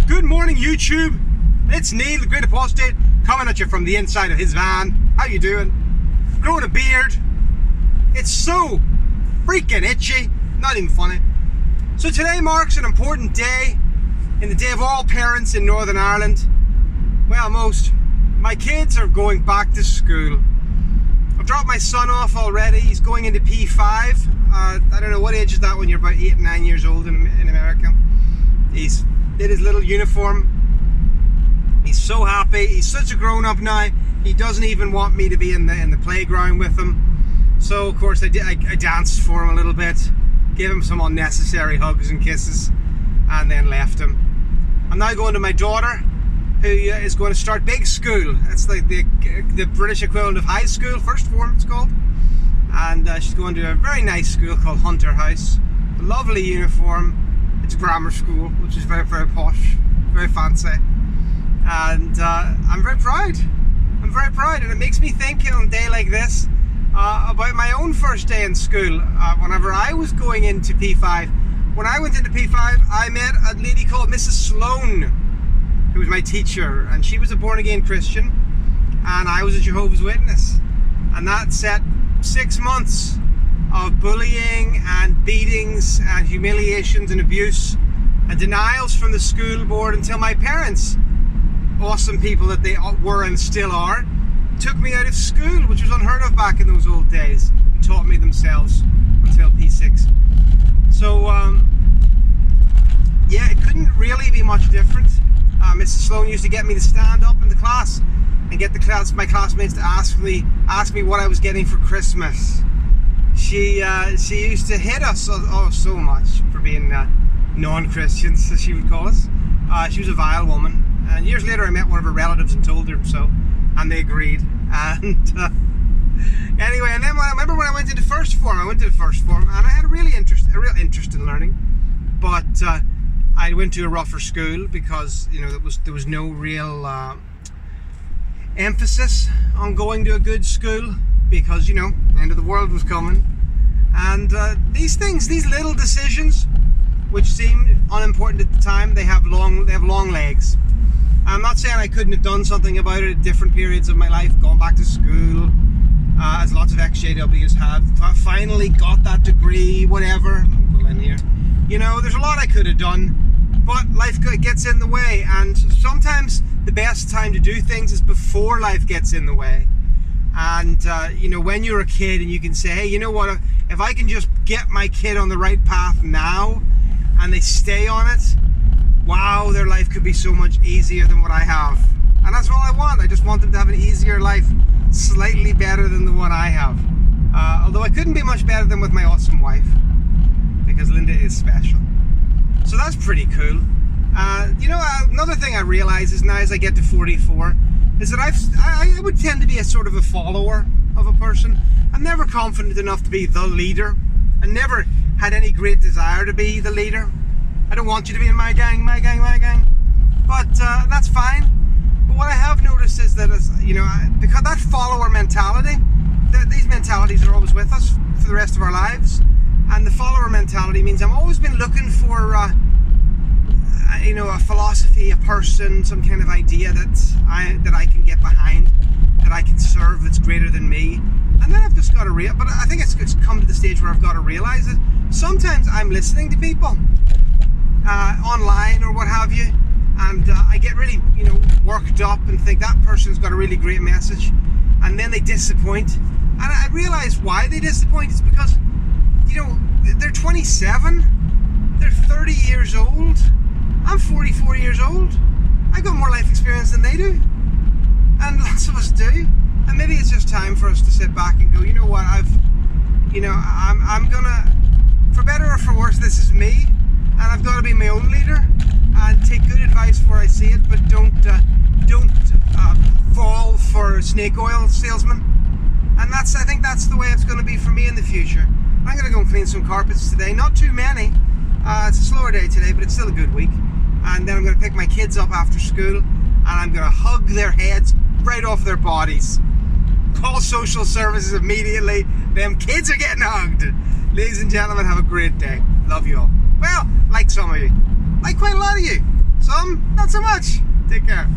Good morning, YouTube. It's Neil, the Great Apostate, coming at you from the inside of his van. How you doing? Growing a beard. It's so freaking itchy. Not even funny. So today marks an important day in the day of all parents in Northern Ireland. Well, most. My kids are going back to school. I've dropped my son off already. He's going into P5. I don't know what age is that when you're about 8 and 9 years old in America. He's did his little uniform. He's so happy. He's such a grown-up now. He doesn't even want me to be in the playground with him. So of course I danced for him a little bit, gave him some unnecessary hugs and kisses, and then left him. I'm now going to my daughter, who is going to start big school. It's like the British equivalent of high school, first form it's called. And she's going to a very nice school called Hunter House. A lovely uniform. It's a grammar school, which is very, very posh, very fancy. And I'm very proud. I'm very proud, and it makes me think on a day like this about my own first day in school. Whenever I was going into P5, when I went into P5, I met a lady called Mrs. Sloan, who was my teacher, and she was a born-again Christian, and I was a Jehovah's Witness. And that set 6 months of bullying and beatings and humiliations and abuse and denials from the school board until my parents, awesome people that they were and still are, took me out of school, which was unheard of back in those old days, and taught me themselves until P6. So yeah, it couldn't really be much different. Mrs. Sloan used to get me to stand up in the class and get my classmates to ask me what I was getting for Christmas. She used to hit us so much for being non-Christians, as she would call us. She was a vile woman, and years later I met one of her relatives and told her so, and they agreed. And anyway, and then I remember when I went into first form, and I had a real interest in learning, but I went to a rougher school because there was no real emphasis on going to a good school, because the end of the world was coming. And these little decisions, which seemed unimportant at the time, they have long legs. I'm not saying I couldn't have done something about it at different periods of my life, gone back to school, as lots of Exjws have. Finally got that degree, whatever. Well, in here, there's a lot I could have done, but life gets in the way, and sometimes the best time to do things is before life gets in the way. And when you're a kid and you can say, hey, you know what, if I can just get my kid on the right path now and they stay on it, wow, their life could be so much easier than what I have. And that's all I want. I just want them to have an easier life, slightly better than the one I have. Although I couldn't be much better than with my awesome wife, because Linda is special. So that's pretty cool. Another thing I realize is now as I get to 44 is that I would tend to be a sort of a follower of a person. I'm never confident enough to be the leader. I never had any great desire to be the leader. I don't want you to be in my gang. But that's fine. But what I have noticed is that, because that follower mentality, these mentalities are always with us for the rest of our lives. And the follower mentality means I've always been looking for a philosophy, a person, some kind of idea that I can get behind, that I can serve, that's greater than me. And then I've just got to but I think it's come to the stage where I've got to realize that sometimes I'm listening to people online or what have you, and I get really worked up and think that person's got a really great message, and then they disappoint. And I realize why they disappoint. It's because they're 27, they're 30 years old. I'm 44 years old. I got more life experience than they do, and lots of us do. And maybe it's just time for us to sit back and go, you know what, I'm gonna, for better or for worse, this is me, and I've got to be my own leader and take good advice where I see it, but don't fall for snake oil salesmen. And I think that's the way it's going to be for me in the future. I'm going to go and clean some carpets today, not too many. It's a slower day today, but it's still a good week. And then I'm going to pick my kids up after school, and I'm going to hug their heads right off their bodies. Call social services immediately. Them kids are getting hugged. Ladies and gentlemen, have a great day. Love you all. Well, like some of you. Like quite a lot of you. Some, not Not so much. Take care.